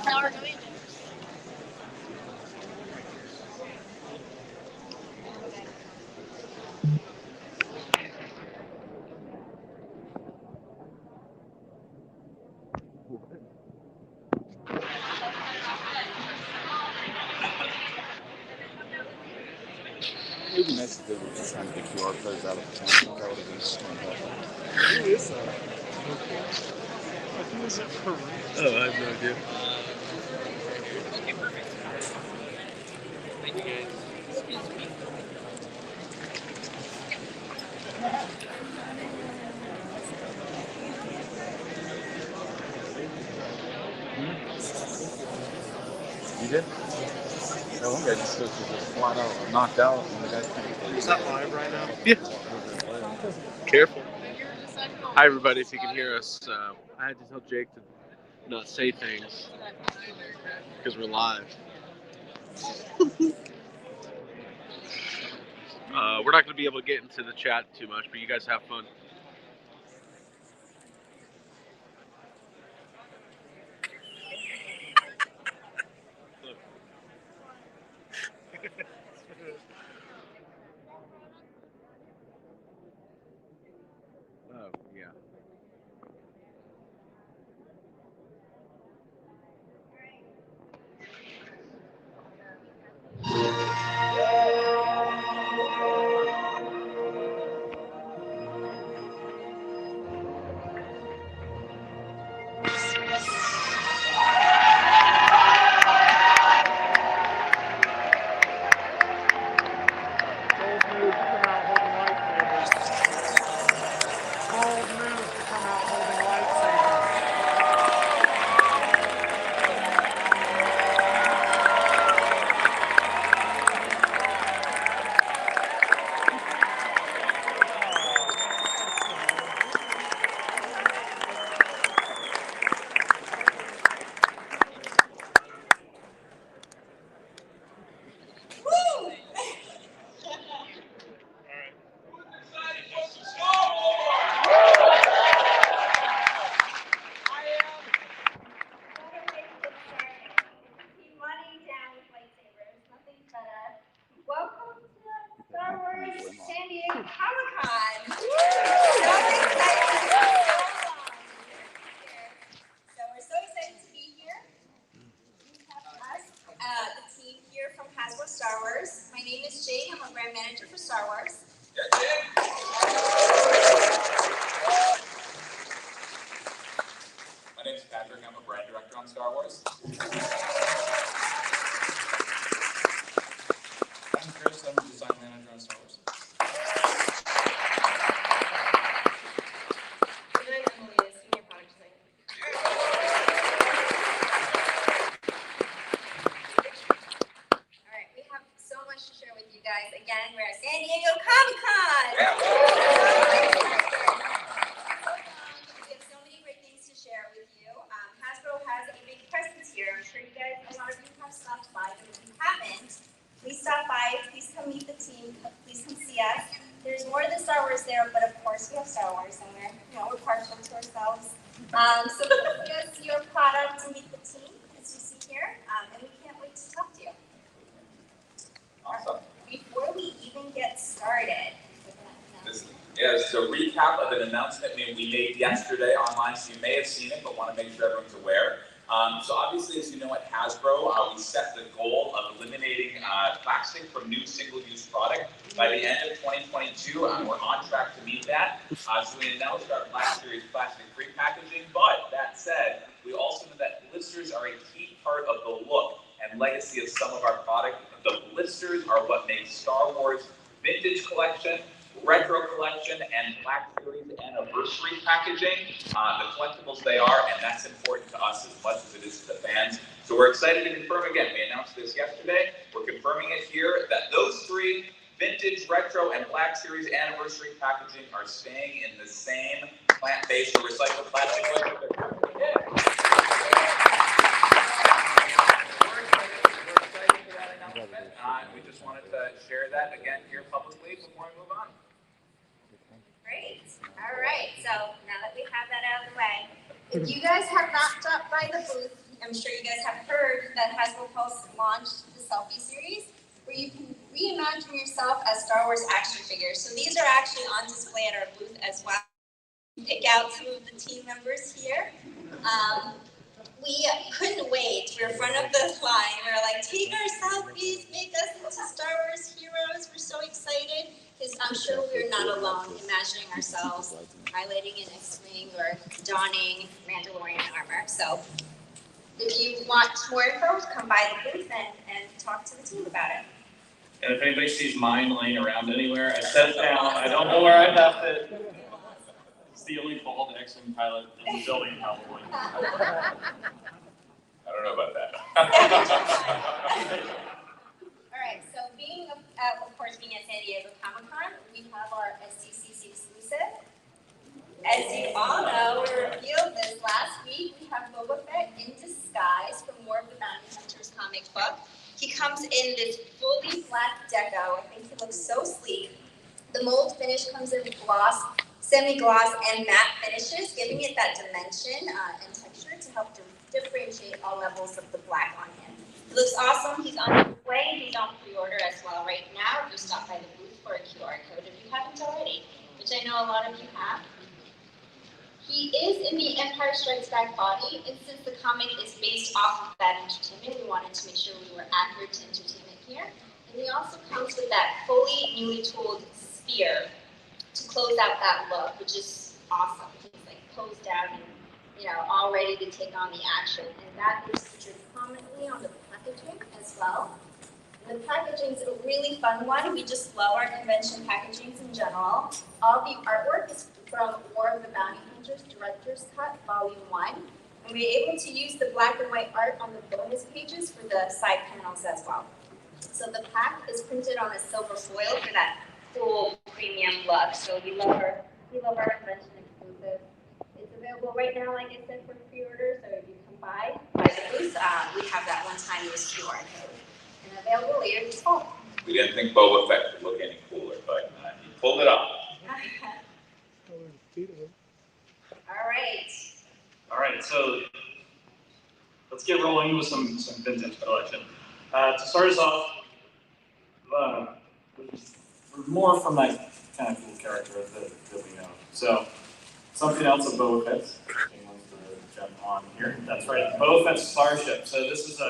It would be nice if they were just trying to get QR codes out of the town. That would have been just Who is that? Who is that for? Oh, I have no idea. Okay, perfect. Thank you guys. Excuse me. You did? That one guy just goes flat out, knocked out. And the guy's Is that live right now? Yeah. Careful. Hi, everybody. If you can hear us, I had to tell Jake to not say things because we're live. We're not going to be able to get into the chat too much, but you guys have fun. Oh, yeah. Welcome to Star Wars San Diego Comic-Con. So excited. So we're so excited to be here. We have us, the team here from Hasbro Star Wars. My name is Jade. I'm a brand manager for Star Wars. My name is Patrick. I'm a brand director on Star Wars. I'm Chris. I'm a design manager on Star Wars. And I'm Emily, a senior product designer. All right, we have so much to share with you guys. Again, we're at San Diego Comic-Con. We have so many great things to share with you. Hasbro has a big presence here. I'm sure you guys, a lot of you have stopped by, but if you haven't, please stop by. Please come meet the team. Please come see us. There's more than Star Wars there, but of course we have Star Wars, and we're partial to ourselves. So come see us, see your product, and meet the team, as you see here, and we can't wait to talk to you. Awesome. Before we even get started, This is a recap of an announcement we made yesterday online, so you may have seen it, but want to make sure everyone's aware. So obviously, as you know, at Hasbro, we set the goal of eliminating plastic from new single-use product by the end of 2022. We're on track to meet that. So we announced our Black Series plastic-free packaging. But that said, we also know that blisters are a key part of the look and legacy of some of our product. The blisters are what makes Star Wars Vintage Collection, Retro Collection, and Black Series Anniversary packaging the collectibles they are, and that's important to us as much as it is to the fans. So we're excited to confirm again. We announced this yesterday. We're confirming it here that those three Vintage, Retro, and Black Series Anniversary packaging are staying in the same plant-based or recycled plastic. We just wanted to share that again here publicly before we move on. great. All right, so now that we have that out of the way, if you guys have not stopped by the booth I'm sure you guys have heard that Hasbro Pulse launched the selfie series, where you can reimagine yourself as Star Wars action figures. So these are actually on display at our booth as well. Pick out two of the team members here. We couldn't wait. We were in front of the line. We were like, take our selfies, make us into Star Wars heroes. We're so excited because I'm sure we're not alone imagining ourselves piloting an X-Wing or donning Mandalorian armor. So if you want more info, come by the booth and talk to the team about it. And if anybody sees mine laying around anywhere, I set it down. I don't know where I left it. It's the only bald X-Wing pilot in the building, probably. I don't know about that. All right, so of course, being at San Diego Comic-Con, we have our SDCC exclusive. As you all know, we revealed this last week. We have Boba Fett in disguise from War of the Bounty Hunters comic book. He comes in this fully black deco. I think he looks so sleek. The mold finish comes in gloss, semi-gloss, and matte finishes, giving it that dimension and texture to help differentiate all levels of the black on him. It looks awesome. He's on display. He's on pre-order as well right now. If you stop by the booth for a QR code, if you haven't already, which I know a lot of you have. He is in the Empire Strikes Back body, and since the comic is based off of that entertainment, we wanted to make sure we were accurate to entertainment here. And he also comes with that fully newly tooled spear to close out that look, which is awesome. He's like posed down and all ready to take on the action. And that is featured prominently on the packaging as well. And the packaging is a really fun one. We just love our convention packagings in general. All the artwork is from War of the Bounty Hunters Director's Cut, Volume 1. And we were able to use the black and white art on the bonus pages for the side panels as well. So the pack is printed on a silver foil for that full premium look. So we love our convention exclusive. It's available right now, like I said, for pre-order. So if you come by the booth, we have that one-time use QR code. And available later this fall. We didn't think Boba Fett would look any cooler, but he pulled it off. All right, so let's get rolling with some vintage collection. To start us off, we're more from that kind of cool character that we know. So something else of Boba Fett's. Interesting ones to jump on here. That's right, Boba Fett's Starship. So this is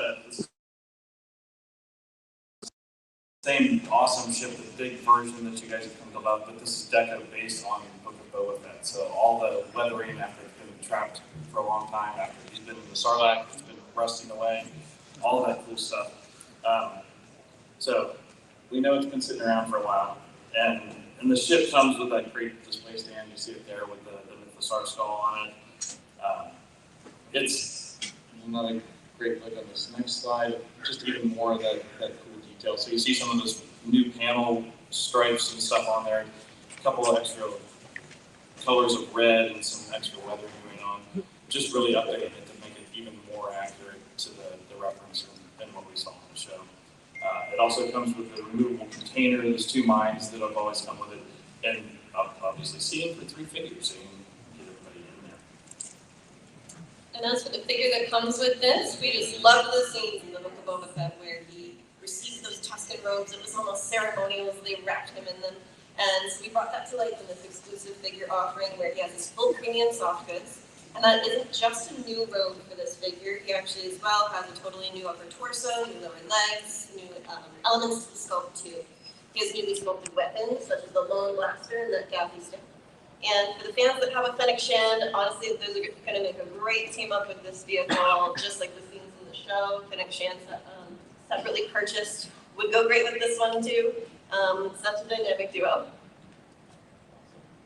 same awesome ship, the big version that you guys have come to love, but this is deco based on the Book of Boba Fett. So all the leathering after it's been trapped for a long time, after he's been in the Sarlacc, it's been rusting away, all that cool stuff. So we know it's been sitting around for a while, and the ship comes with that great display stand. You see it there with the Sar skull on it. It's another great look on this next slide, just even more of that cool detail. So you see some of those new panel stripes and stuff on there, a couple of extra colors of red and some extra weathering going on, just really updating it to make it even more accurate to the reference than what we saw on the show. It also comes with the removable container. There's two mines that have always come with it, and obviously seating for 3 figures, so you can get everybody in there. And as for the figure that comes with this, we just love the scenes in the Book of Boba Fett where he received those Tusken robes. It was almost ceremonial as they wrapped him in them. And so we brought that to life in this exclusive figure offering where he has his full premium soft goods. And that isn't just a new robe for this figure. He actually as well has a totally new upper torso, new lower legs, new elements to the sculpt too. He has newly sculpted weapons such as the Lone Blaster and the Gaffy Stick. And for the fans that have a Fennec Shan, honestly, those are going to make a great team up with this vehicle, just like the scenes in the show. Fennec Shan separately purchased would go great with this one too. Such a dynamic duo.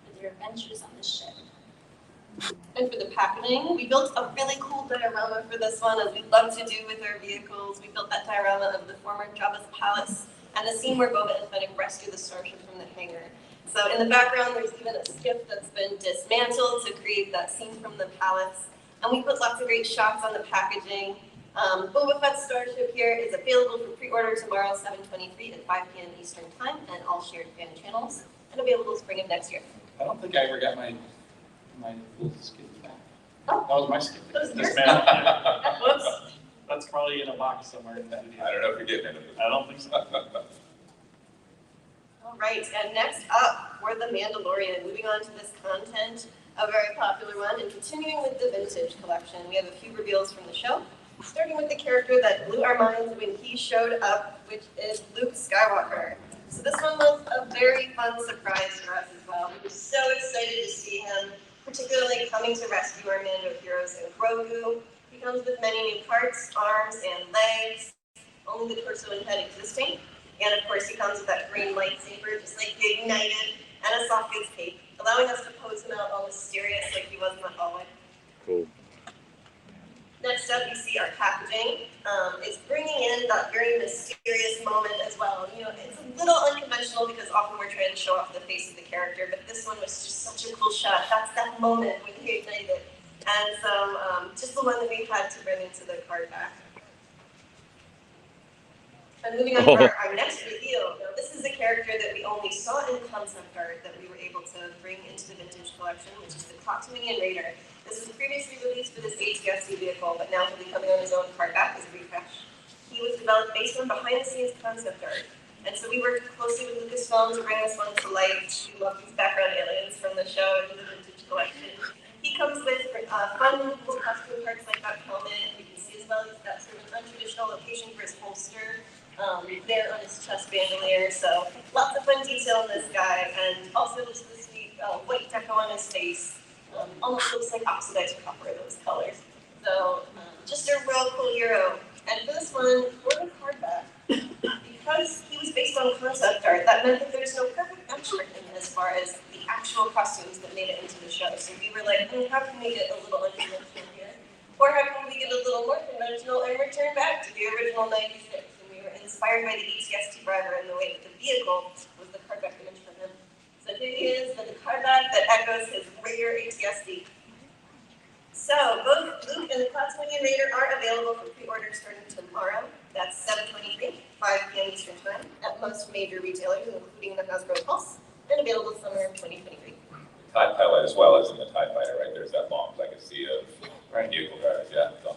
With your adventures on the ship. And for the packaging, we built a really cool diorama for this one, as we love to do with our vehicles. We built that diorama of the former Jabba's palace and the scene where Boba and Fennec rescue the starship from the hangar. So in the background, there's even a skiff that's been dismantled to create that scene from the palace. And we put lots of great shots on the packaging. Boba Fett's Starship here is available for pre-order tomorrow, 7/23 at 5 p.m. Eastern Time, and all shared fan channels, and available spring of next year. I don't think I ever got my little skip back. Oh. That was my skip. That was yours? This man. Whoops. probably in a box somewhere in the I studio. don't know if you're getting it. I don't think so. All right, and next up, we're the Mandalorian. Moving on to this content, a very popular one, and continuing with the vintage collection. We have a few reveals from the show, starting with the character that blew our minds when he showed up, which is Luke Skywalker. So this one was a very fun surprise for us as well. We were so excited to see him, particularly coming to rescue our Mando heroes and Grogu. He comes with many new parts, arms and legs, only the torso and head existing. And of course, he comes with that green lightsaber, just like the Ignited, and a soft goods cape, allowing us to pose him out all mysterious like he was in the hallway. Cool. Next up, you see our packaging. It's bringing in that very mysterious moment as well. You know, it's a little unconventional because often we're trying to show off the face of the character, but this one was just such a cool shot. That's that moment when he ignited. And so, just the one that we had to bring into the card back. And moving on to our next reveal. Now, this is a character that we only saw in concept art that we were able to bring into the vintage collection, which is the Clocktominian Raider. This was previously released for this HDCC vehicle, but now he'll be coming on his own card back as a refresh. He was developed based on behind-the-scenes concept art, and so we worked closely with Lucasfilm to bring this one to life. We love these background aliens from the show into the vintage collection. He comes with fun, little costume parts like that helmet. You can see as well he's got sort of an untraditional location for his holster. There on his chest bandolier, so lots of fun detail in this guy, and also just this neat white deco on his face. Almost looks like oxidized copper, those colors. So just a real cool hero. And for this one, for the card back, because he was based on concept art, that meant that there's no perfect match for him as far as the actual costumes that made it into the show. So we were like, how can we get a little unconventional here? Or how can we get a little more conventional and return back to the original 96? Inspired by the HDCC driver and the way that the vehicle was the card back image for him. So here he is with the card back that echoes his rare HDCC. So both Luke and the Clocktominian Raider are available for pre-order starting tomorrow. That's 7/23, 5 p.m. Eastern Time at most major retailers, including the Hasbro Pulse, and available summer 2023. TIE pilot as well as in the TIE fighter, right? There's that long legacy of vehicle drivers, yeah. So.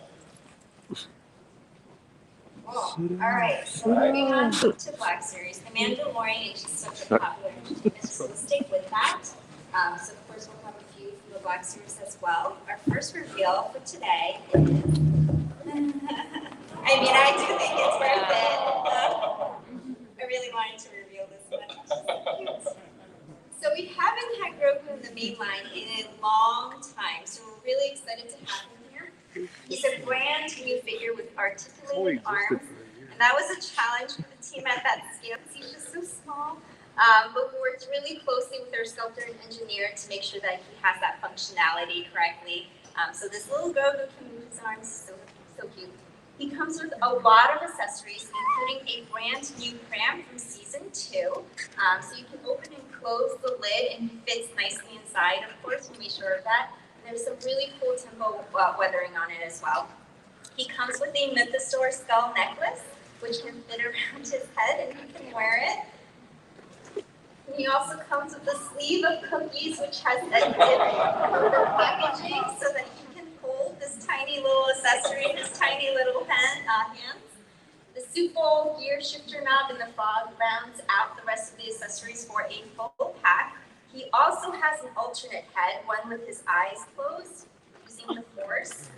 Cool. All right, so moving on to the Black Series. The Mandalorian is just such a popular entertainment, so we'll stick with that. So of course we'll have a few from the Black Series as well. Our first reveal for today is, I do think it's worth it. I really wanted to reveal this one. So we haven't had Grogu in the main line in a long time, so we're really excited to have him here. He's a brand new figure with articulated arms, and that was a challenge for the team at that scale because he was just so small. But we worked really closely with our sculptor and engineer to make sure that he has that functionality correctly. So this little Grogu can move his arms, so cute. He comes with a lot of accessories, including a brand new pram from season 2. So you can open and close the lid, and he fits nicely inside, of course, we made sure of that. There's some really cool tempo weathering on it as well. He comes with a Mythosaur skull necklace, which can fit around his head and he can wear it. He also comes with a sleeve of cookies, which has a packaging so that he can hold this tiny little accessory in his tiny little hands. The soup bowl, gear shifter knob, and the fog rounds out the rest of the accessories for a full pack. He also has an alternate head, one with his eyes closed, using the Force.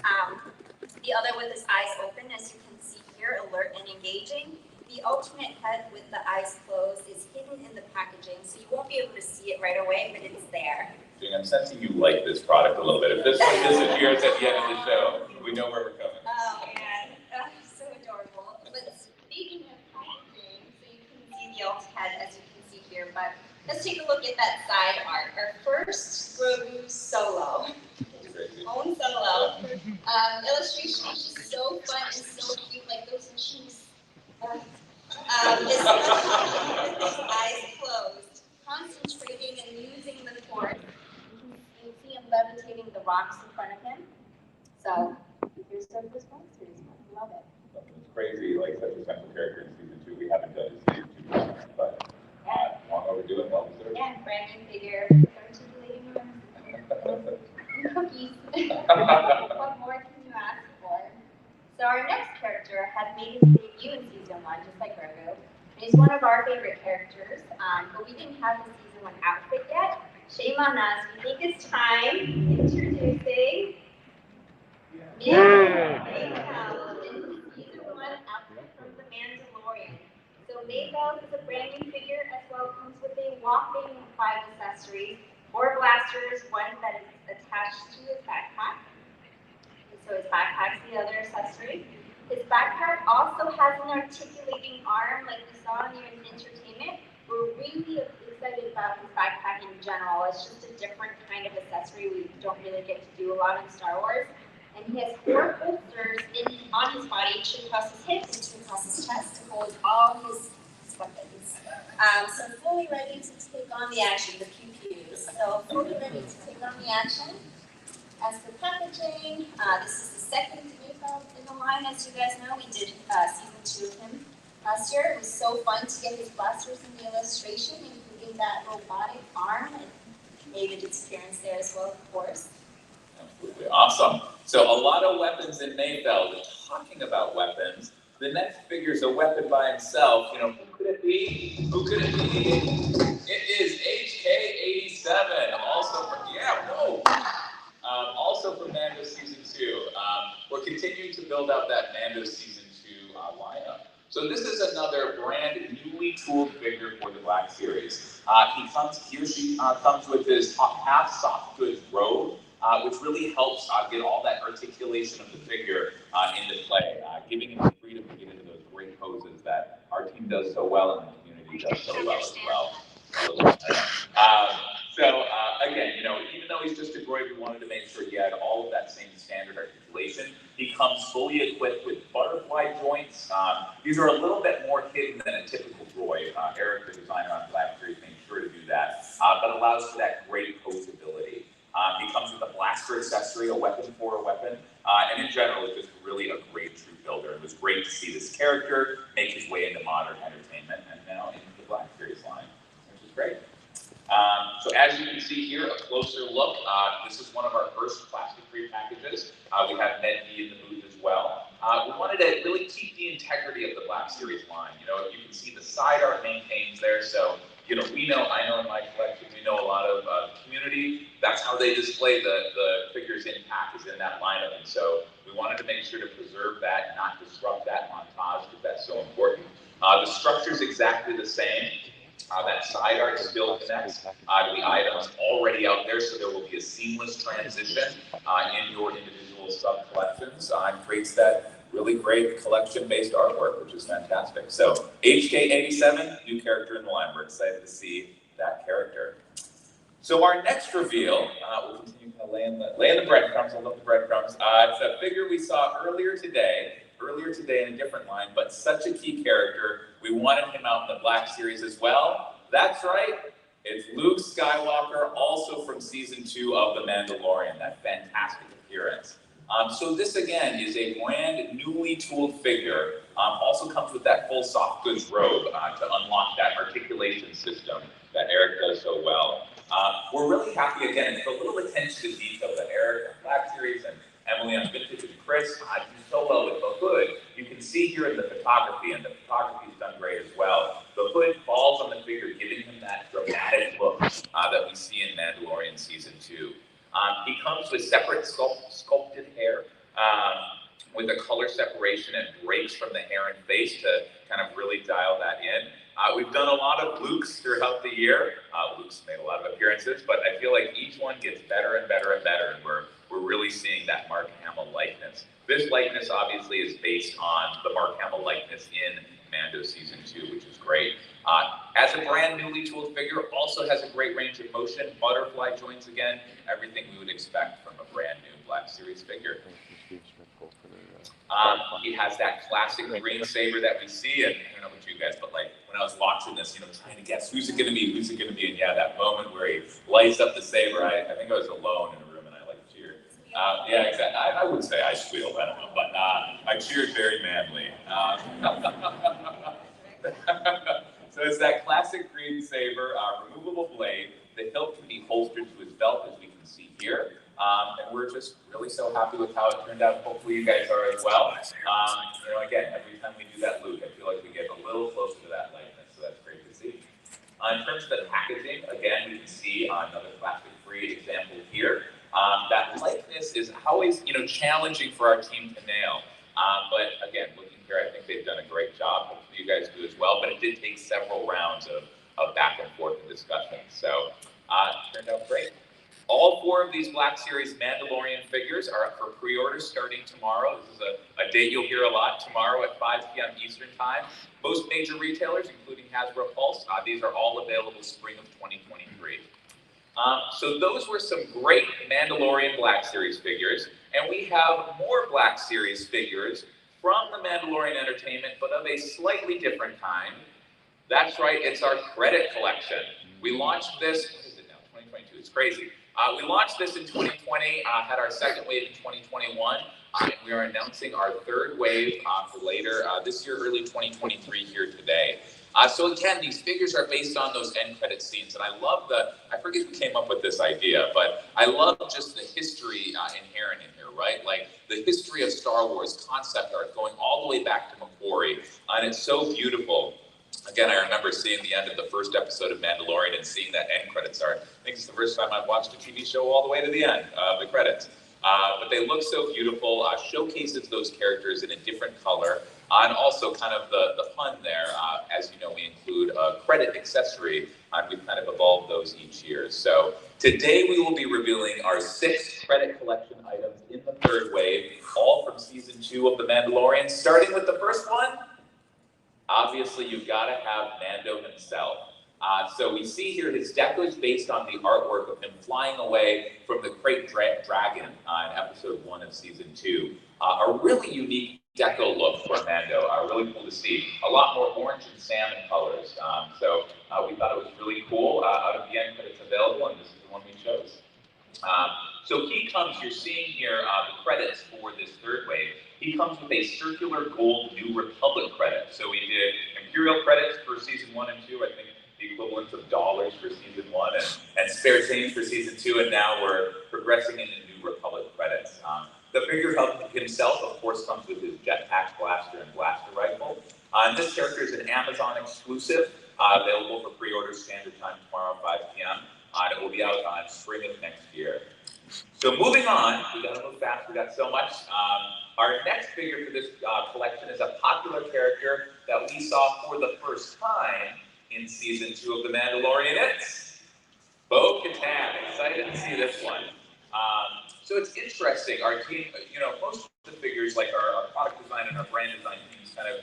The other with his eyes open, as you can see here, alert and engaging. The alternate head with the eyes closed is hidden in the packaging, so you won't be able to see it right away, but it's there. I'm sensing you like this product a little bit. If this one disappears at the end of the show, we know where we're coming. Oh man, so adorable. But speaking of packaging, so you can see the alt head as you can see here, but let's take a look at that side art. Our first Grogu solo. His own solo. Illustration is just so fun and so cute, like those cheeks. His eyes closed, concentrating and using the Force. You can see him levitating the rocks in front of him. So here's the first Black Series. Love it. It's crazy, like such a central character in season 2. We haven't done it in season 2, but long overdue and well deserved. Yeah, brand new figure. Articulating arms. Cookies. What more can you ask for? So our next character has made his debut in season 1, just like Grogu. He's one of our favorite characters, but we didn't have the season 1 outfit yet. Shame on us. We think it's time introducing Mayfeld in the season 1 outfit from the Mandalorian. So Mayfeld is a brand new figure as well. Comes with a whopping 5 accessories, 4 blasters, 1 that is attached to his backpack. And so his backpack's the other accessory. His backpack also has an articulating arm like we saw in your entertainment. We're really excited about his backpack in general. It's just a different kind of accessory we don't really get to do a lot in Star Wars. And he has 4 holsters on his body, 2 across his hips and 2 across his chest to hold all his weapons. So fully ready to take on the action, the pew-pews. So fully ready to take on the action. As for packaging, this is the second Mayfeld in the line. As you guys know, we did season 2 of him last year. It was so fun to get his blasters in the illustration, including that robotic arm, and made its appearance there as well, of course. Absolutely awesome. So a lot of weapons in Mayfeld. Talking about weapons, the next figure is a weapon by himself. You know, who could it be? Who could it be? It is HK87. Also from Mando Season 2. We're continuing to build out that Mando Season 2 lineup. So this is another brand newly tooled figure for the Black Series. He or she comes with this half soft goods robe, which really helps get all that articulation of the figure into play, giving him the freedom to get into those great poses that our team does so well and the community does so well as well. Again, you know, even though he's just a droid, we wanted to make sure he had all of that same standard articulation. He comes fully equipped with butterfly joints. These are a little bit more hidden than a typical droid. Eric, the designer on Black Series, made sure to do that, but allows for that great posability. He comes with a blaster accessory, a weapon for a weapon, and in general, it's just really a great troop builder. It was great to see this character make his way into modern entertainment and now into the Black Series line, which is great. So as you can see here, a closer look. This is one of our first plastic-free packages. We have Ned D in the booth as well. We wanted to really keep the integrity of the Black Series line. You know, you can see the side art maintains there. So, you know, I know in my collection, we know a lot of community. That's how they display the figures in pack is in that lineup. And so we wanted to make sure to preserve that, not disrupt that montage because that's so important. The structure's exactly the same. That side art still connects to the items already out there, so there will be a seamless transition in your individual sub-collections and creates that really great collection-based artwork, which is fantastic. So HK87, new character in the line. We're excited to see that character. So our next reveal, we'll continue to lay in the breadcrumbs. I love the breadcrumbs. It's a figure we saw earlier today in a different line, but such a key character. We wanted him out in the Black Series as well. That's right, it's Luke Skywalker, also from Season 2 of The Mandalorian, that fantastic appearance. So this, again, is a brand newly tooled figure. Also comes with that full soft goods robe to unlock that articulation system that Eric does so well. We're really happy, again, it's a little attention to detail that Eric and Black Series and Emily on Vintage and Chris do so well with the hood. You can see here in the photography, and the photography is done great as well. The hood falls on the figure, giving him that dramatic look that we see in Mandalorian Season 2. He comes with separate sculpted hair with a color separation and breaks from the hair and face to kind of really dial that in. We've done a lot of Lukes throughout the year. Luke's made a lot of appearances, but I feel like each one gets better and better and better, and we're really seeing that Mark Hamill likeness. This likeness obviously is based on the Mark Hamill likeness in Mando Season 2, which is great. As a brand newly tooled figure, also has a great range of motion, butterfly joints again, everything we would expect from a brand new Black Series figure. He has that classic green saber that we see, and I don't know about you guys, but like when I was watching this, you know, trying to guess who's it going to be, and yeah, that moment where he lights up the saber, I think I was alone in a room and I like cheered. Yeah, exactly. I wouldn't say I squealed, I don't know, but I cheered very manly. So it's that classic green saber, removable blade. The hilt can be holstered to his belt, as we can see here. And we're just really so happy with how it turned out. Hopefully you guys are as well. Again, every time we do that loot, I feel like we get a little closer to that likeness, so that's great to see. In terms of the packaging, again, we can see another plastic-free example here. That likeness is always, challenging for our team to nail. But again, looking here, I think they've done a great job. Hopefully you guys do as well. But it did take several rounds of back and forth and discussion. So it turned out great. All 4 of these Black Series Mandalorian figures are up for pre-order starting tomorrow. This is a date you'll hear a lot, tomorrow at 5 p.m. Eastern Time. Most major retailers, including Hasbro Pulse, these are all available spring of 2023. So those were some great Mandalorian Black Series figures, and we have more Black Series figures from the Mandalorian Entertainment, but of a slightly different kind. That's right, it's our credit collection. We launched this, what is it now, 2022, it's crazy. We launched this in 2020, had our second wave in 2021, and we are announcing our third wave for later this year, early 2023 here today. So again, these figures are based on those end credit scenes, and I love I forget who came up with this idea, but I love just the history inherent in here, right? Like the history of Star Wars concept art going all the way back to McQuarrie, and it's so beautiful. Again, I remember seeing the end of the first episode of Mandalorian and seeing that end credits art. I think it's the first time I've watched a TV show all the way to the end, the credits. But they look so beautiful, showcases those characters in a different color, and also kind of the pun there, as you know, we include a credit accessory, and we've kind of evolved those each year. So today we will be revealing our 6 credit collection items in the third wave, all from season 2 of The Mandalorian, starting with the first one. Obviously, you've got to have Mando himself. So we see here his deco is based on the artwork of him flying away from the Krayt Dragon in episode 1 of season 2. A really unique deco look for Mando, really cool to see. A lot more orange and salmon colors. So we thought it was really cool out of the end that it's available, and this is the one we chose. So he comes, you're seeing here the credits for this third wave. He comes with a circular gold New Republic credit. So we did Imperial credits for season 1 and 2, I think the equivalent of dollars for season 1, and spare change for season 2, and now we're progressing into New Republic credits. The figure himself, of course, comes with his jetpack blaster and blaster rifle. And this character is an Amazon exclusive, available for pre-order standard time tomorrow, 5 p.m. It will be out on spring of next year. So moving on, we gotta move fast, we got so much. Our next figure for this collection is a popular character that we saw for the first time in season 2 of The Mandalorian. It's Bo-Katan. Excited to see this one. So it's interesting. Our team, most of the figures, like our product design and our brand design teams, kind of,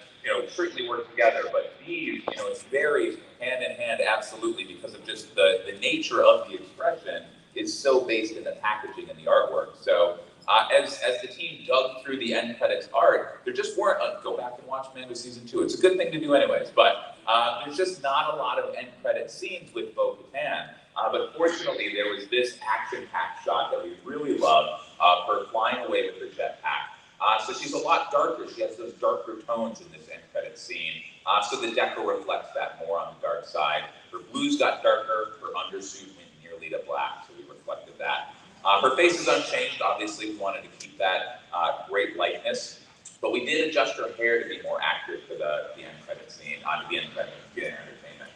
strictly work together. But these, it's very hand in hand, absolutely, because of just the nature of the expression is so based in the packaging and the artwork. So as the team dug through the end credits art, there just weren't, go back and watch Mando season 2. It's a good thing to do anyways, but there's just not a lot of end credit scenes with Bo-Katan. But fortunately, there was this action-packed shot that we really love, her flying away with her jetpack. So she's a lot darker. She has those darker tones in this end credit scene. So the deco reflects that more on the dark side. Her blues got darker, her undersuit went nearly to black, so we reflected that. Her face is unchanged. Obviously, we wanted to keep that great likeness. But we did adjust her hair to be more accurate for the end credit scene, the end credit entertainment.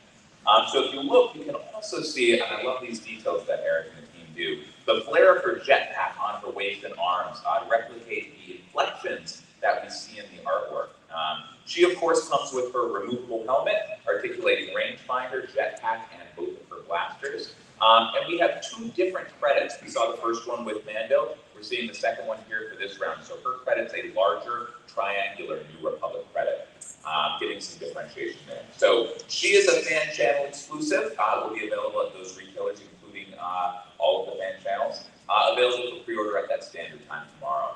So if you look, you can also see, and I love these details that Eric and the team do, the flare of her jetpack on her waist and arms replicate the inflections that we see in the artwork. She, of course, comes with her removable helmet, articulating rangefinder, jetpack, and both of her blasters. And we have 2 different credits. We saw the first one with Mando. We're seeing the second one here for this round. So her credit's a larger, triangular New Republic credit, getting some differentiation there. So she is a fan channel exclusive. Will be available at those retailers, including all of the fan channels. Available for pre-order at that standard time tomorrow.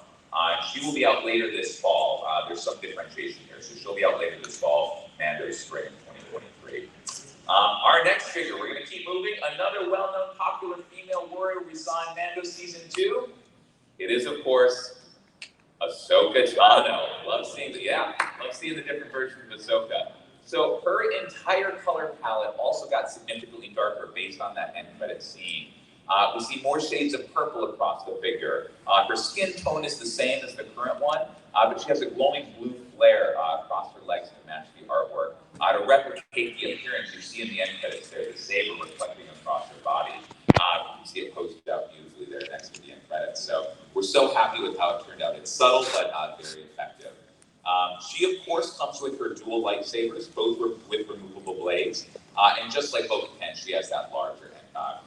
She will be out later this fall. There's some differentiation here. So she'll be out later this fall, Mando's spring 2023. Our next figure, we're going to keep moving. Another well-known popular female warrior we saw in Mando Season 2. It is, of course, Ahsoka Tano. Love seeing the different versions of Ahsoka. So her entire color palette also got significantly darker based on that end credit scene. We see more shades of purple across the figure. Her skin tone is the same as the current one, but she has a glowing blue flare across her legs to match the artwork. To replicate the appearance you see in the end credits there, the saber reflecting across her body. You can see it posted out beautifully there next to the end credits. So we're so happy with how it turned out. It's subtle, but very effective. She, of course, comes with her dual lightsabers, both with removable blades. And just like Bo-Katan, she has that larger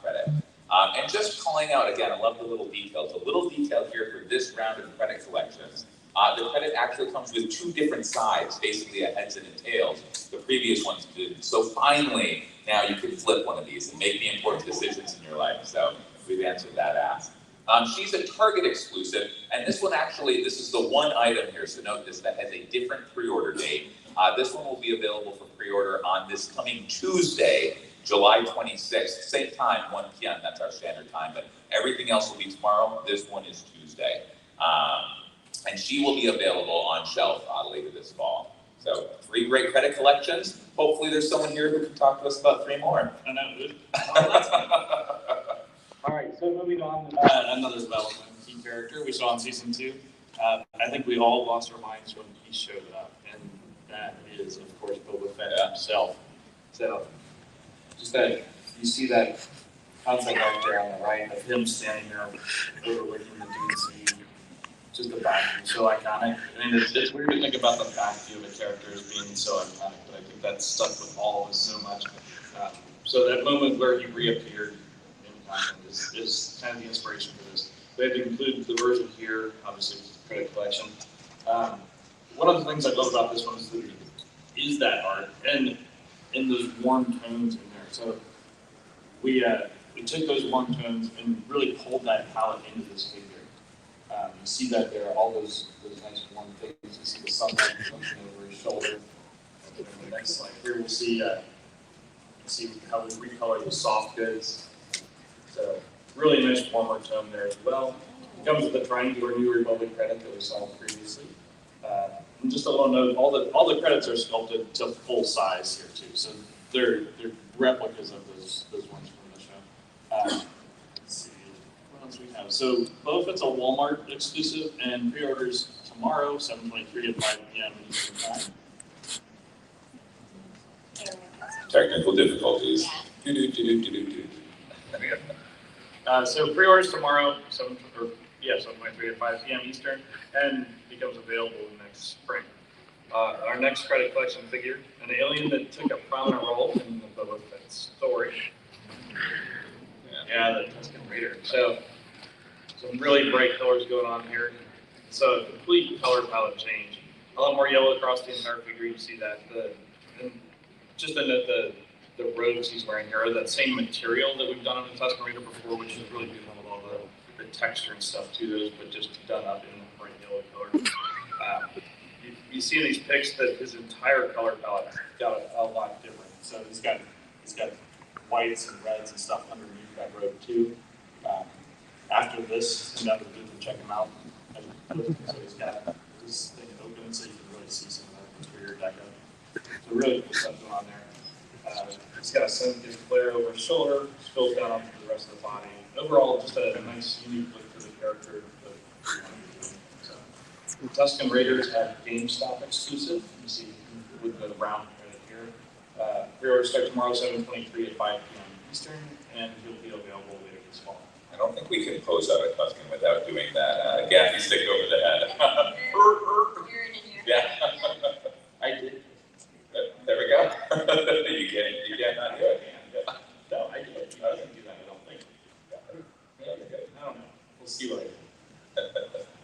credit. And just calling out, again, I love the little details. A little detail here for this round of credit collections. The credit actually comes with two different sides, basically a heads and a tails. The previous ones didn't. So finally, now you can flip one of these and make the important decisions in your life. So we've answered that ask. She's a Target exclusive, and this one actually, this is the one item here, so note this, that has a different pre-order date. This one will be available for pre-order on this coming Tuesday, July 26th, same time, 1 p.m., that's our standard time, but everything else will be tomorrow. This one is Tuesday. And she will be available on shelf later this fall. So 3 great credit collections. Hopefully there's someone here who can talk to us about 3 more. I know, dude. All right, so moving on, another development key character we saw in season 2. I think we all lost our minds when he showed up, and that is, of course, Boba Fett himself. So, just that you see that concept right there on the right of him standing there overlooking the DNC, just the back view, so iconic. I mean, it's weird to think about the back view of a character as being so iconic, but I think that stuck with all of us so much. So that moment where he reappeared is kind of the inspiration for this. They had to include the version here, obviously, credit collection. One of the things I love about this one is that art and those warm tones in there. So we took those warm tones and really pulled that palette into this figure. You see that there are all those nice warm things. You see the sunlight coming over his shoulder. And the next slide here, we'll see how we recolor the soft goods. So really nice warmer tone there as well. It comes with the triangular New Republic credit that we saw previously. And just a little note, all the credits are sculpted to full size here too. So they're replicas of those ones from the show. Let's see what else we have. So both it's a Walmart exclusive and pre-orders tomorrow, 7:23 at 5 p.m. Eastern time. Technical difficulties. So pre-orders tomorrow, 7:23 at 5 p.m. Eastern, and becomes available next spring. Our next credit collection figure, an alien that took a prominent role in the Boba Fett story. Yeah, the Tusken Raider. So some really bright colors going on here. So a complete color palette change. A lot more yellow across the entire figure. You see that. Just to note the robes he's wearing here are that same material that we've done on the Tusken Raider before, which is really beautiful with all the texture and stuff to those, but just done up in the bright yellow color. You see in these pics that his entire color palette got a lot different. So he's got whites and reds and stuff underneath that robe too. After this, come down to the booth and check him out. So he's got this thing open so you can really see some of the interior deco. So really cool stuff going on there. It's got a sun-kissed flare over his shoulder, spills down onto the rest of the body. Overall, just a nice, unique look for the character. So, Tusken Raiders have GameStop exclusive. You see with the round credit here. Pre-orders start tomorrow, 7:23 at 5 p.m. Eastern, and he'll be available later this fall. I don't think we can pose out a Tusken without doing that gaffy stick over the head. Yeah. I did. There we go. You can't not do it. No, I did. I didn't do that, I don't think. I don't know. We'll see later.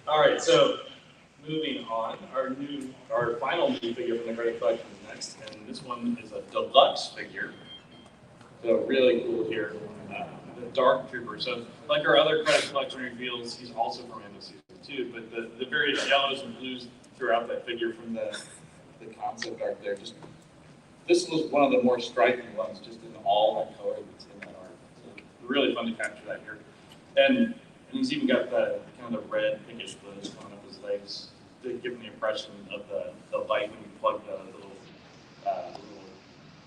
All right, so moving on, our final new figure from the credit collection is next, and this one is a deluxe figure. So really cool here. The Dark Trooper. So like our other credit collection reveals, he's also from Mando Season 2, but the various yellows and blues throughout that figure from the concept art there. This was one of the more striking ones, just in all that color that's in that art. So really fun to capture that here. And he's even got the kind of the red pinkish glows coming up his legs to give him the impression of the light when you plug the little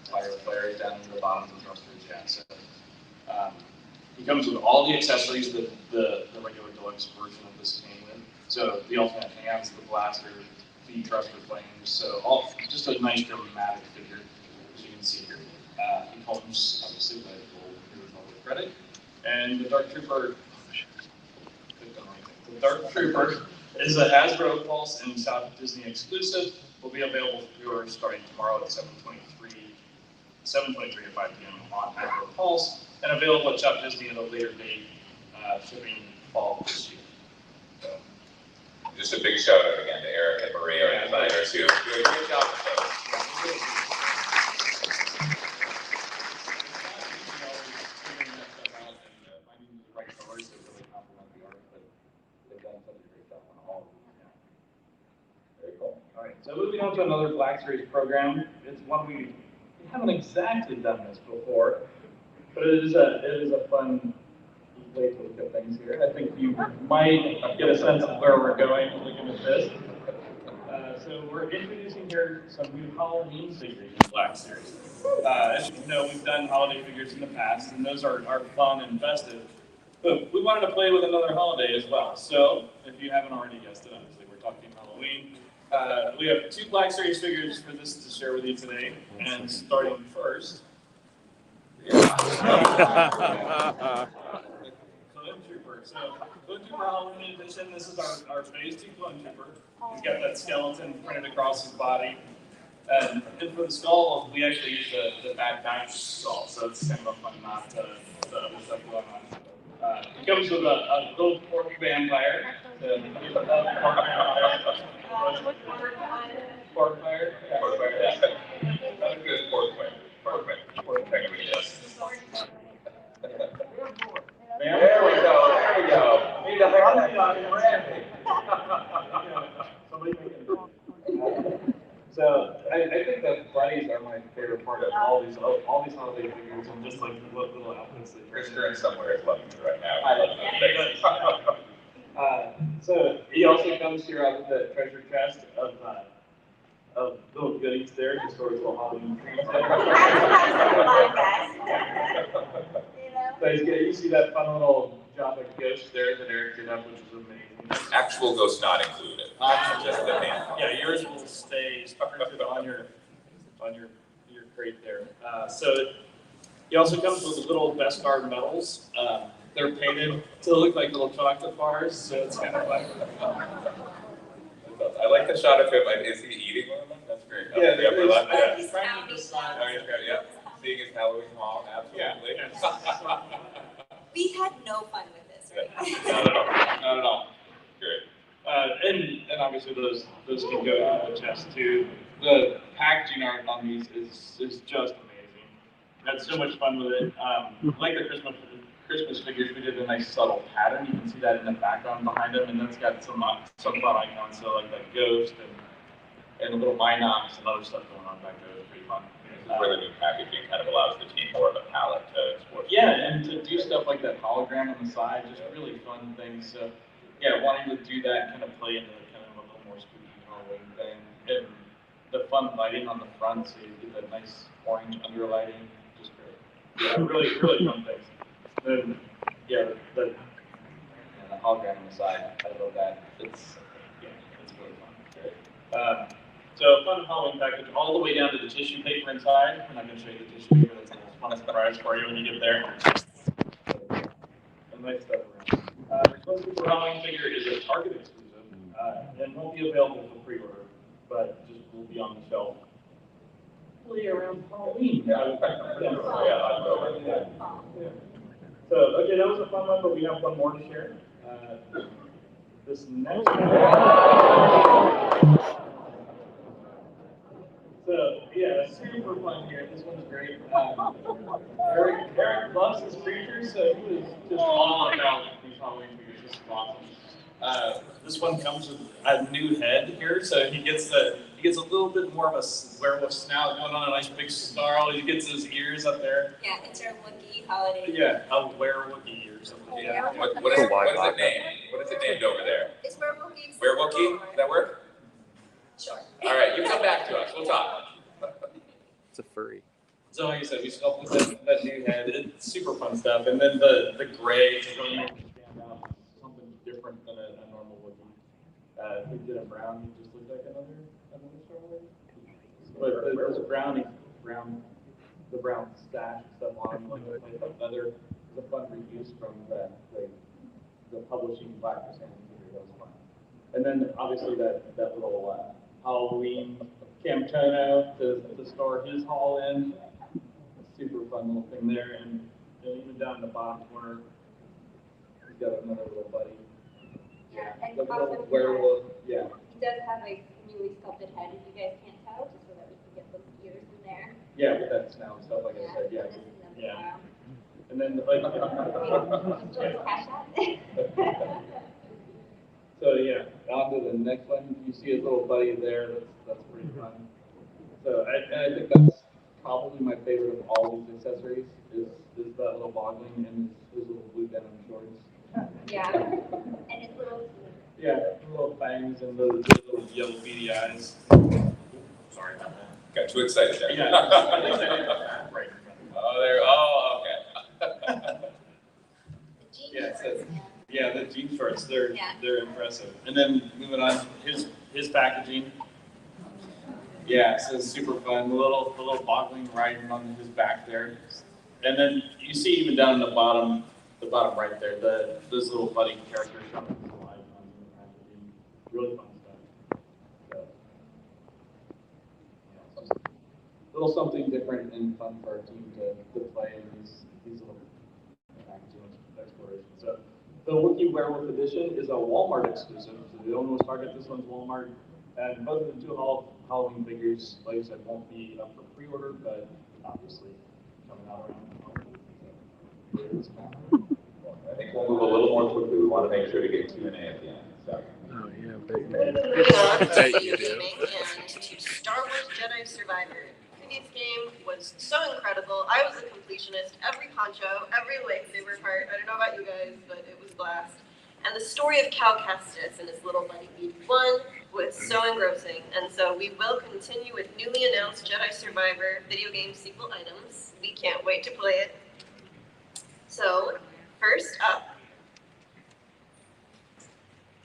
fire flare down to the bottom of the thrusters. Yeah. So He comes with all the accessories that the regular deluxe version of this came with. So the alternate hands, the blaster, the thruster flames, so all just a nice dramatic figure, as you can see here. He comes obviously with gold credit, and the Dark Trooper. The Dark Trooper is a Hasbro Pulse and South Disney exclusive. Will be available for pre-order starting tomorrow at 7:23 at 5 p.m. on Hasbro Pulse, and available at South Disney at a later date, shipping fall this year. So. Just a big shout out again to Eric and Maria, our designers, who do a great job with those. So moving on to another Black Series program, it's one we haven't exactly done this before, but it is a fun way to look at things here. I think you might get a sense of where we're going looking at this. So we're introducing here some new Halloween figures in Black Series. As you know, we've done holiday figures in the past, and those are fun and festive. But we wanted to play with another holiday as well. So if you haven't already guessed it, obviously we're talking Halloween. We have 2 Black Series figures for this to share with you today, and starting first. Clone Trooper. So Clone Trooper Halloween edition. This is our Phase 2 Clone Trooper. He's got that skeleton printed across his body. And for the skull, we actually use the Bad Batch skull, so it's kind of a fun nod to the other stuff going on. It comes with a little porky vampire. Pork fire? Yeah. Pork fire, yeah. Not as good as pork fire. Pork fire, yes. There we go. Need a honey on your Randy. So I think that buddies are my favorite part of all these holiday figures, and just like the little outfits that Christopher somewhere is loving you right now. I love that. So he also comes here out with the treasure chest of little goodies there, just sort of little Halloween treats. So you see that fun little Jabba ghost there that Eric did up, which is amazing. Actual ghost not included. Just the man. Yeah, yours will stay printed on your crate there. So he also comes with little Beskar medals. They're painted to look like little chocolate bars, so it's kind of fun. I like the shot of him. Is he eating one of them? That's great. Yeah, he's trying to decide. Oh, yeah. Seeing his Halloween haul, absolutely. Yeah. We had no fun with this, right? Not at all. Great. And obviously those can go on the chest too. The packaging art on these is just amazing. Had so much fun with it. Like the Christmas figures, we did a nice subtle pattern. You can see that in the background behind them, and that's got some fun icons, so like that ghost and a little Minox and other stuff going on back there. It's pretty fun. This is where the new packaging kind of allows the team more of a palette to explore. Yeah, and to do stuff like that hologram on the side, just really fun things. So yeah, wanting to do that, kind of play into kind of a little more spooky Halloween thing, and the fun lighting on the front, so you get that nice orange underlighting, just great. Yeah, really fun things. Then the hologram on the side, I love that. It's really fun. So fun Halloween package, all the way down to the tissue paper inside. I'm not going to show you the tissue paper. That's a fun surprise for you when you get there. Some nice stuff around. The Clone Trooper Halloween figure is a Target exclusive and won't be available for pre-order, but just will be on the shelf. Hopefully around Halloween. Yeah. So, okay, that was a fun one, but we have one more to share. This next one. So, yeah, super fun here. This one's great. Eric loves his creatures, so he was just all about these Halloween figures. This is awesome. This one comes with a new head here, so he gets a little bit more of a werewolf snout going on, a nice big snarl. He gets his ears up there. Yeah, it's our Wookiee holiday. Yeah, a werewolfie or something. Yeah. What is it named? What is it named over there? It's Werewolkie. Werewolkie? Does that work? Sure. All right, you come back to us. We'll talk. It's a furry. So like I said, we sculpted that new head. It's super fun stuff. And then the gray to really make it stand out, something different than a normal Wookiee. If we did a brown, he just looked like another Star Wars. But the brown stash and stuff on him, like leather, is a fun reuse from the publishing Black Sand figure. That was fun. And then obviously that little Halloween Camtono to store his haul in. Super fun little thing there, and even down in the bottom corner, he's got another little buddy. Yeah, and the also little werewolf. Yeah. he does have a newly sculpted head, if you guys can't tell, just so that we can get those ears in there. Yeah, with that snout and stuff, like I said. Yeah. Yeah. And then like. So yeah, on to the next one. You see his little buddy there. That's pretty fun. So I think that's probably my favorite of all these accessories is that little boggling and his little blue denim shorts. Yeah, and his little. Yeah, little fangs and those little yellow beady eyes. Sorry about that. Got too excited there. Yeah. Right. Oh, there. Oh, okay. Yeah, the jean shorts. They're impressive. And then moving on, his packaging. Yeah, so it's super fun. The little boggling riding on his back there, and then you see even down in the bottom right there, those little buddy characters showing his live on the packaging. Really fun stuff. So, yeah, little something different and fun for our team to play in these little packaging explorations. So the Wookiee Werewolf Edition is a Walmart exclusive. So the only one's Target. This one's Walmart. And both of the two Halloween figures, like I said, won't be up for pre-order, but obviously coming out around Halloween. I think we'll move a little more quickly. We want to make sure to get Q&A at the end. So. Oh yeah, Moving on to video gaming and to Star Wars Jedi Survivor. The previous game was so incredible. I was a completionist. Every poncho, every lightsaber part. I don't know about you guys, but it was blast. And the story of Cal Kestis and his little buddy BD1 was so engrossing. And so we will continue with newly announced Jedi Survivor video game sequel items. We can't wait to play it. So, first up,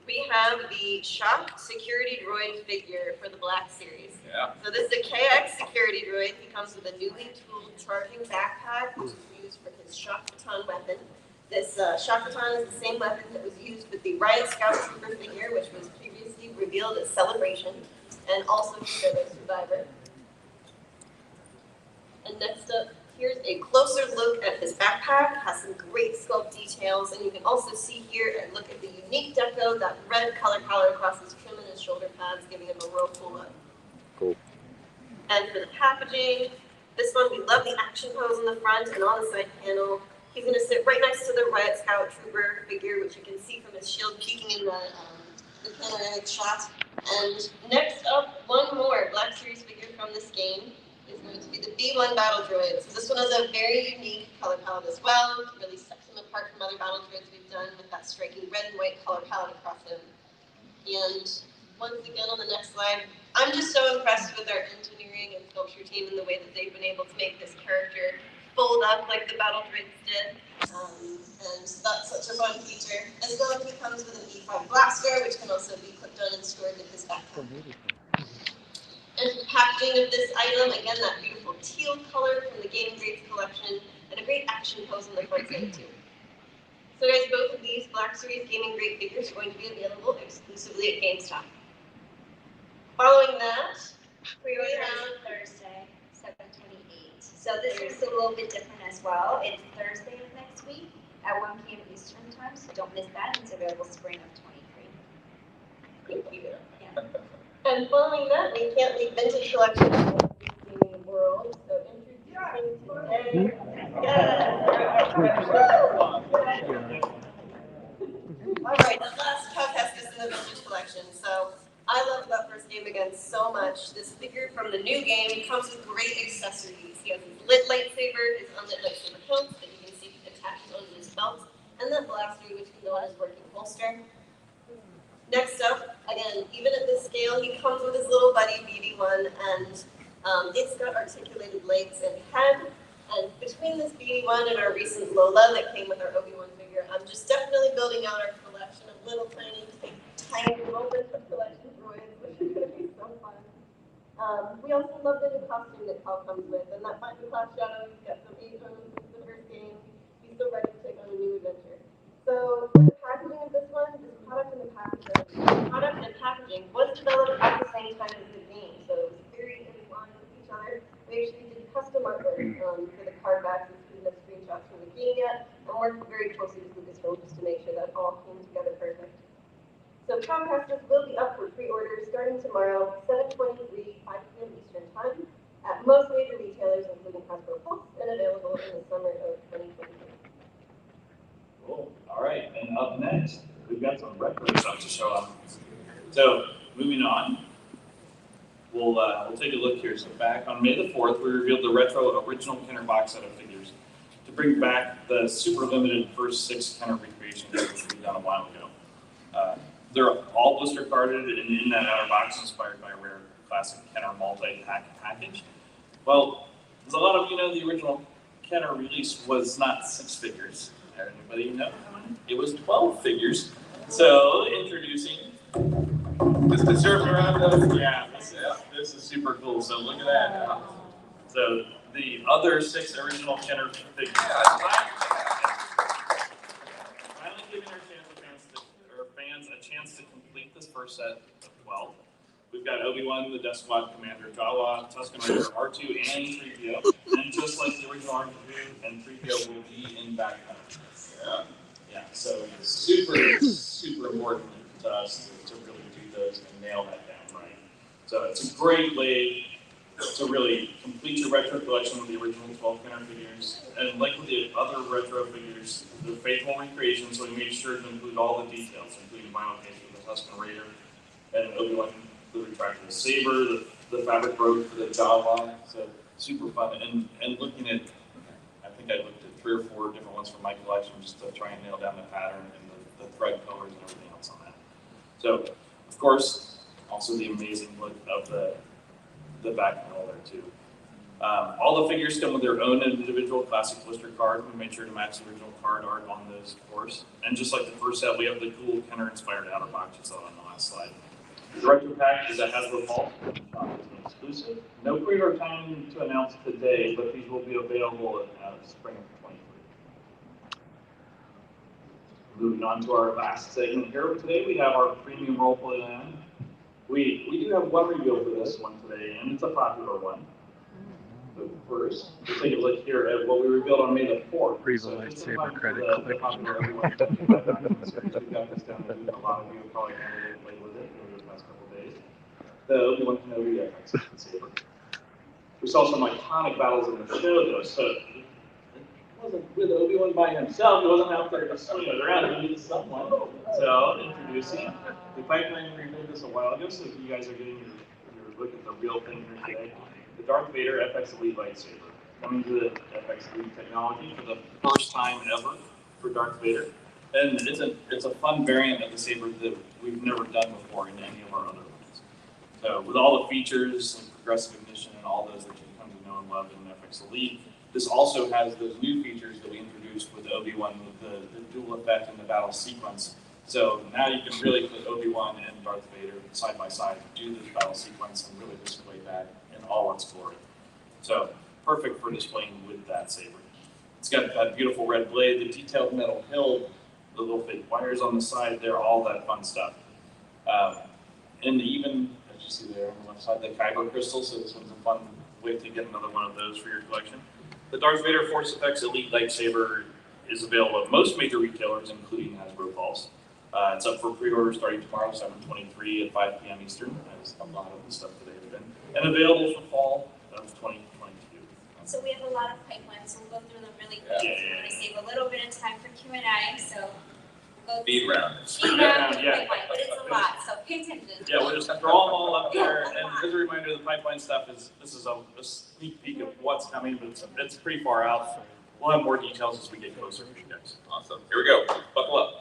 we have the Shock Security Droid figure for the Black Series. Yeah. So this is a KX Security Droid. He comes with a newly tooled charging backpack, which is used for his Shock Baton weapon. This Shock Baton is the same weapon that was used with the Riot Scout Trooper figure, which was previously revealed at Celebration, and also for Jedi Survivor. And next up, here's a closer look at his backpack. It has some great sculpt details, and you can also see here and look at the unique deco, that red color palette across his trim and his shoulder pads, giving him a real cool look. Cool. And for the packaging, this one, we love the action pose in the front and on the side panel. He's going to sit right next to the Riot Scout Trooper figure, which you can see from his shield peeking in the panoramic shot. And next up, one more Black Series figure from this game is going to be the B1 Battle Droid. So this one has a very unique color palette as well. It really sets him apart from other battle droids we've done with that striking red and white color palette across him. And once again on the next slide, I'm just so impressed with our engineering and sculpture team and the way that they've been able to make this character fold up like the battle droids did. And that's such a fun feature. As well as he comes with an E5 blaster, which can also be clipped on and stored in his backpack. And for the packaging of this item, again, that beautiful teal color from the Gaming Grades collection, and a great action pose on the front side too. So guys, both of these Black Series Gaming Grade figures are going to be available exclusively at GameStop. Following that, we have Thursday, 7/28. So this is a little bit different as well. It's Thursday of next week at 1 p.m. Eastern time, so don't miss that. It's available spring of 23. Thank you. Yeah. And following that, we can't leave vintage collection of the gaming world. So introducing today. All right, the last podcast is in the vintage collection. So I love that first game again so much. This figure from the new game comes with great accessories. He has his lit lightsaber, his unlit lightsaber hilt that you can see attached onto his belt, and that blaster which can go on his working holster. Next up, again, even at this scale, he comes with his little buddy BD1, and It's got articulated legs and head, and between this BD1 and our recent Lola that came with our Obi-Wan figure, I'm just definitely building out our collection of little tiny moments of collection droids, which is going to be so fun. We also love the new costume that Cal comes with, and that Button Class Shadow, he's got some age on him since the first game. He's still ready to take on a new adventure. So, for the packaging of this one, this product and packaging was developed at the same time as the game, so it was very in line with each other. We actually did custom artwork for the card backs and couldn't have screenshots from the game yet, and worked very closely with Lucasfilm just to make sure that all came together perfect. So Comcasters will be up for pre-order starting tomorrow, 7:23, 5 p.m. Eastern Time, at most major retailers, including Hasbro Pulse, and available in the summer of 2023. Cool. All right, and up next, we've got some retro stuff to show off. So, moving on, we'll take a look here. So back on May the 4th, we revealed the retro original Kenner box set of figures to bring back the super limited first 6 Kenner recreations that we done a while ago. They're all blister carded and in that outer box inspired by a rare classic Kenner multi-pack package. Well, as a lot of you know, the original Kenner release was not 6 figures. Anybody know how many? It was 12 figures. So, introducing this deserving around those. Yeah, this is super cool. So, look at that. So, the other 6 original Kenner figures. Finally giving our fans a chance to complete this first set of 12. We've got Obi-Wan, the Death Squad Commander, Jawa, Tusken Raider, R2, and 3PO. And just like the original R2 and 3PO will be in background. Yeah, so super important to us to really do those and nail that down right. So it's a great way to really complete your retro collection with the original 12 Kenner figures. And like with the other retro figures, they're faithful recreations, so we made sure to include all the details, including vinyl case for the Tusken Raider and Obi-Wan, the retractable saber, the fabric robe for the Jawa. So super fun. And looking at, I think I looked at 3 or 4 different ones from my collection just to try and nail down the pattern and the thread colors and everything else on that. So, of course, also the amazing look of the back panel there too. All the figures come with their own individual classic blister card. We made sure to match the original card art on those, of course. And just like the first set, we have the cool Kenner-inspired outer box you saw on the last slide. The retro pack is a Hasbro Pulse, exclusive. No pre-order time to announce today, but these will be available in spring of 2023. Moving on to our last segment here today, we have our premium role play line. We do have one reveal for this one today, and it's a popular one. But first, we'll take a look here at what we revealed on May the 4th. Free the lightsaber credit click. We've got this down there. A lot of you have probably played with it over the past couple of days. The Obi-Wan Kenobi FX lightsaber. We saw some iconic battles in the show, though, so it wasn't with Obi-Wan by himself. He wasn't out there just swinging it around. He needed someone. So, introducing, the pipeline revealed this a while ago, so you guys are getting your look at the real thing here today. The Darth Vader FX Elite lightsaber. Coming to the FX Elite technology for the first time ever for Darth Vader. And it's a fun variant of the saber that we've never done before in any of our other ones. So with all the features and progressive ignition and all those that you've come to know and love in FX Elite, this also has those new features that we introduced with Obi-Wan with the dual effect in the battle sequence. So now you can really put Obi-Wan and Darth Vader side by side, do this battle sequence, and really display that in all its glory. So perfect for displaying with that saber. It's got that beautiful red blade, the detailed metal hilt, the little fake wires on the side there, all that fun stuff. And even, as you see there on the left side, the Kyber crystal, so this one's a fun way to get another one of those for your collection. The Darth Vader Force Effects Elite Lightsaber is available at most major retailers, including Hasbro Pulse. It's up for pre-order starting tomorrow, 7/23 at 5 p.m. Eastern, as a lot of the stuff today has been, and available for fall of 2022. So we have a lot of pipelines, so we'll go through them really quick. We're going to save a little bit of time for Q&A, so we'll go Speed round. pipeline, but it's a lot, so pay attention. Yeah, we'll just throw them all up there, and as a reminder, the pipeline stuff this is a sneak peek of what's coming, but it's pretty far out. We'll have more details as we get closer for you guys. Awesome. Here we go. Buckle up.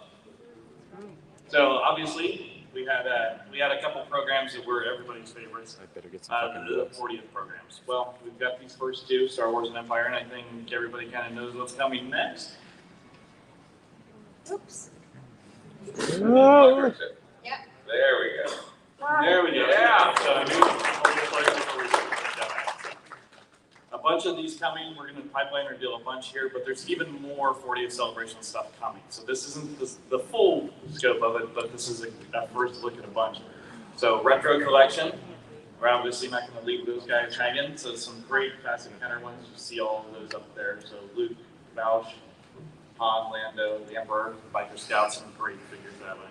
So obviously, We had a couple programs that were everybody's favorites. I better get some fucking The noodles. 40th programs. Well, we've got these first two, Star Wars and Empire, and I think everybody kind of knows what's coming next. Oops. Oh. Yeah. There we go. There we go. Yeah. So a new a bunch of these coming. We're going to pipeline reveal a bunch here, but there's even more 40th celebration stuff coming. So this isn't the full scope of it, but this is a first look at a bunch. So retro collection. We're obviously not going to leave those guys hanging. So some great classic Kenner ones. You see all of those up there. So Luke, Bausch, Han, Lando, the Emperor, Biker Scouts, some great figures that way.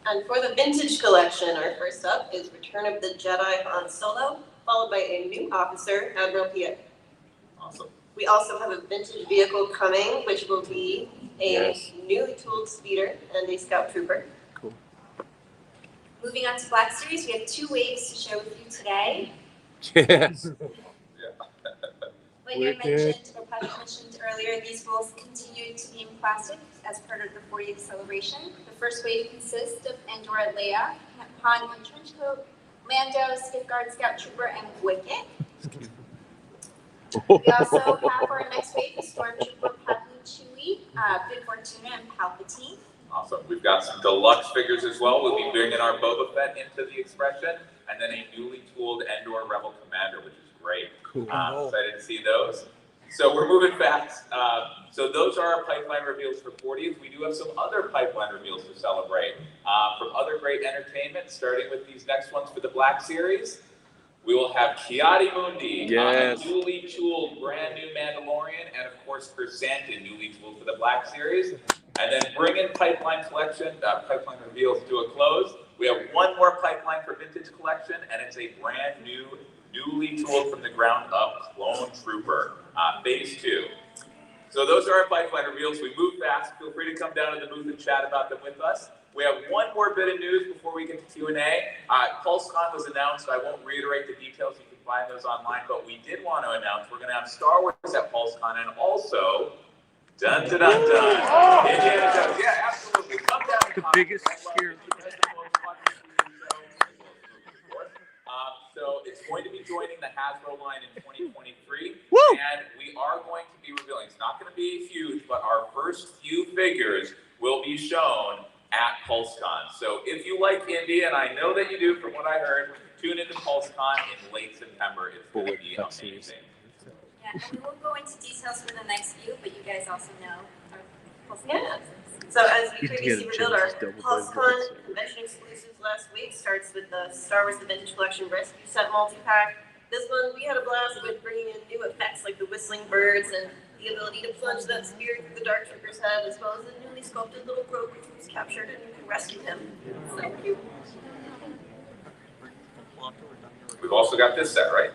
And for the vintage collection, our first up is Return of the Jedi Han Solo, followed by a new officer, Admiral Piet. Awesome. We also have a vintage vehicle coming, which will be a newly tooled speeder and a scout trooper. Cool. Moving on to Black Series, we have 2 waves to share with you today. Yes. Like I mentioned, or Patrick mentioned earlier, these will continue to be in plastic as part of the 40th celebration. The first wave consists of Andorra Leia, Han in trench coat, Lando, Skiff Guard, Scout Trooper, and Wicket. We also have for our next wave Stormtrooper, Padme, Chewie, Bib Fortuna, and Palpatine. Awesome. We've got some deluxe figures as well. We'll be bringing our Boba Fett into the expression, and then a newly tooled Endor Rebel Commander, which is great. Cool. Excited to see those. So we're moving fast. So those are our pipeline reveals for 40th. We do have some other pipeline reveals to celebrate from other great entertainment, starting with these next ones for the Black Series. We will have Kiadi Mundi, Yes. newly tooled brand new Mandalorian, and of course Chrysanthemum, newly tooled for the Black Series. And then bringing pipeline reveals to a close. We have one more pipeline for Vintage Collection, and it's a brand new, newly tooled from the ground up Clone Trooper, Phase 2. So those are our pipeline reveals. We move fast. Feel free to come down to the booth and chat about them with us. We have one more bit of news before we get to Q&A. PulseCon was announced. I won't reiterate the details. You can find those online. But we did want to announce we're going to have Star Wars at PulseCon, and also, dun dun dun dun, Indiana Jones. Yeah, absolutely. Come down. The biggest scare. So it's going to be joining the Hasbro line in 2023. Woo! And we are going to be revealing, it's not going to be huge, but our first few figures will be shown at PulseCon. So if you like Indy, and I know that you do from what I heard, tune into PulseCon in late September. It's going to be amazing. Yeah, and we will go into details for the next few, but you guys also know our PulseCon. Yeah. So as we You can previously get revealed, our Genesis double PulseCon buzz. convention exclusives last week starts with the Star Wars The Vintage Collection Rescue Set multi-pack. This one, we had a blast with bringing in new effects like the whistling birds and the ability to plunge that spear through the Dark Trooper's head, as well as a newly sculpted little Grogu who's captured and you can rescue him. So cute. We've also got this set, right?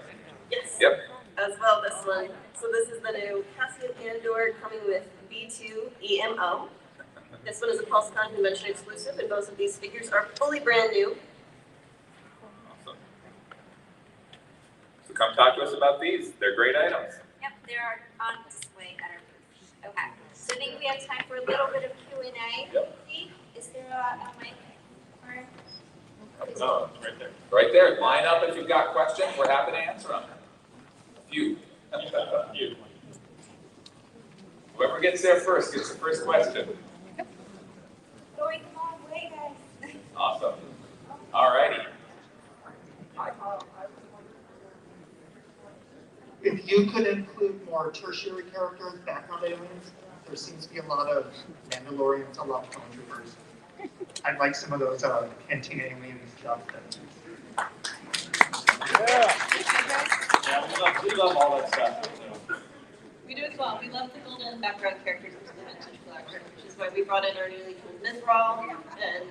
Yes. Yep. As well, this one. So this is the new Cassian Andor coming with B2 EMO. This one is a PulseCon convention exclusive, and both of these figures are fully brand new. Awesome. So come talk to us about these. They're great items. Yep, they are on display at our booth. Okay, so I think we have time for a little bit of Q&A. Yep. Is there a mic? Oh, it's right there. Right there. Line up if you've got questions. We're happy to answer them. A few. You. Whoever gets there first gets the first question. Going the long way, guys. Awesome. All righty. If you could include more tertiary characters, background aliens, there seems to be a lot of Mandalorians, a lot of Clone Troopers. I'd like some of those canteen alien stuff. Yeah, we love all that stuff. So. We do as well. We love to build in background characters into the vintage collection, which is why we brought in our newly tooled Mythrol, and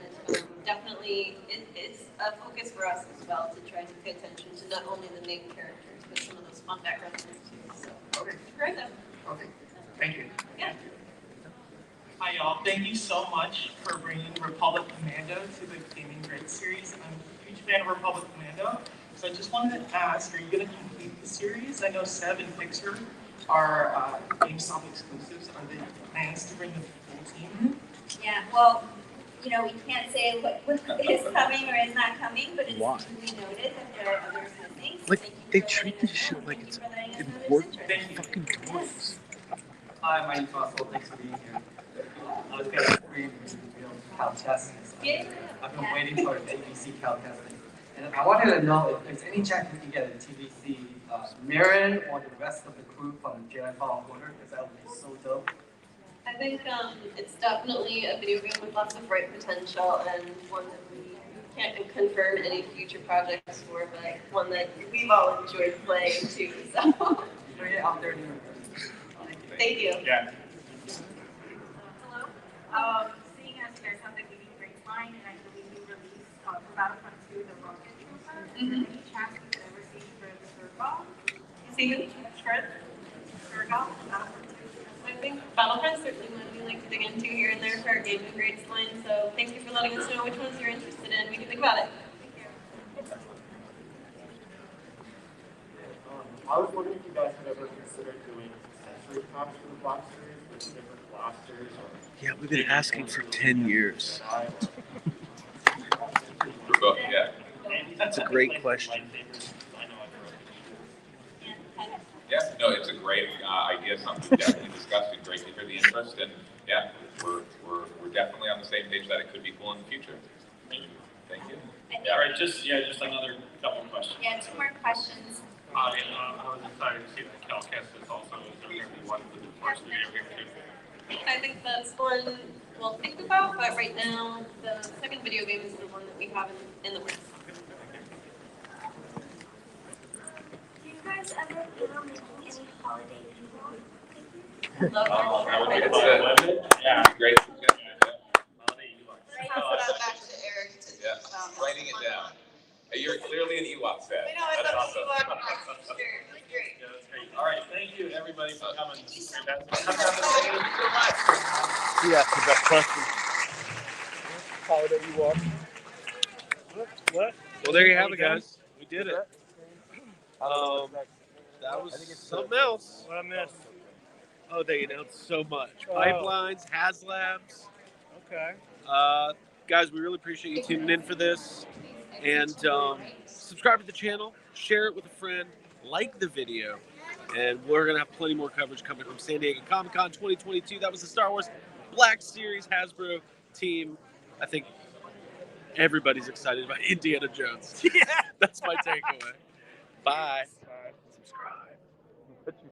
definitely it's a focus for us as well to try to pay attention to not only the main characters, but some of those fun background things too. So, Okay. great them. Okay. Thank you. Yeah. Hi y'all, thank you so much for bringing Republic Commando to the Gaming Great series. I'm a huge fan of Republic Commando, so I just wanted to ask, are you going to complete the series? I know Seb and Pixar are GameStop exclusives. Are there plans to bring the full team? Yeah, well, you know, we can't say what is coming or is not coming, but it's Why? we noted that there are others missing. So Like, thank you they for treat letting this us know, shit and like thank it's you for letting us know there's important interest. fucking toys. Hi, my name's Russell. Thanks for being here. I was going to read cow testing. I've been waiting for TVC cow testing. And I wanted to know if there's any chance we can get a TVC Marin or the rest of the crew from Jedi Fallen Order, because that would be so dope. I think it's definitely a video game with lots of bright potential and one that we can't confirm any future projects for, but one that we've all enjoyed playing too. So Put it out there. thank you. Yeah. Hello. Seeing as you guys have the Giving Grace line, and I believe you released for Battlefront 2 the rocket trooper, is there any chance we could ever see for the Survivor? See who? Shred? Survivor? Battlefront 2? I think Battlefront certainly one we like to dig into here and there for our gaming grades line. So thank you for letting us know which ones you're interested in. We can think about it. I was wondering if you guys had ever considered doing accessory packs for the Black Series with different blasters or. Yeah, we've been asking for 10 years. Yeah. That's a great question. Yeah, no, it's a great idea, something we definitely discussed. It's great to hear the interest, and yeah, we're definitely on the same page that it could be cool in the future. Thank you. Yeah, all right, just another couple of questions. Yeah, 2 more questions. I was excited to see that CalCast is also, is there going to be one for the first video game too? I think that's one we'll think about, but right now the second video game is the one that we have in the works. Do you guys ever plan on making any holiday people? Yeah, great suggestion. Back to Eric to Yeah, writing it down. Hey, you're clearly an Ewok fan. I know, I That's thought awesome. Sure, great. Yeah, that's great. All right, thank you everybody for coming. Thank you so He asked the best question. Holiday Ewok. What? Well, there you have it, guys. We did it. That was something else. What I missed? Oh, they announced so much. Pipelines, HasLabs. Okay. Guys, we really appreciate you tuning in for this. And subscribe to the channel, share it with a friend, like the video. And we're going to have plenty more coverage coming from San Diego Comic-Con 2022. That was the Star Wars Black Series Hasbro team. I think everybody's excited about Indiana Jones. Yeah. That's my takeaway. Bye. Subscribe.